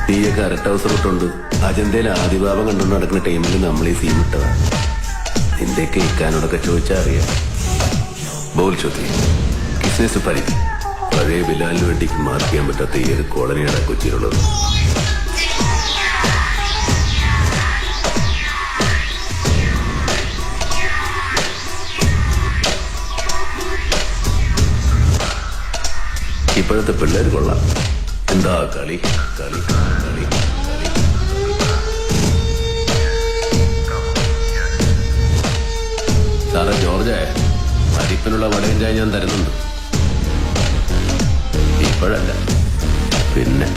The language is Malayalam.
നീയൊക്കെ അരട്ട അവസരം ഇട്ടുണ്ട് അജന്തയിൽ ആദിഭാവം കണ്ടുകൊണ്ട് നടക്കുന്ന ടൈമിൽ നമ്മൾ ഈ സീൻ ഇട്ടതാ. നിന്റെ കേൾക്കാനോടൊക്കെ ചോദിച്ചാൽ അറിയാം. ബോൾ ചോദ്യം കിസ്നസ് പരിധി പഴയ ബിലാലിന് വേണ്ടിക്ക് മാർക്ക് ചെയ്യാൻ പറ്റാത്ത ഈ ഒരു കോളനിയാണ് കൊച്ചിയിലുള്ളത്. ഇപ്പോഴത്തെ പിള്ളേർ കൊള്ളാം. എന്താ കളി കളി കളി സാറേ ജോർജ്, അരിപ്പിനുള്ള വടയും ചായ ഞാൻ തരുന്നുണ്ട്. ഇപ്പോഴല്ല, പിന്നെ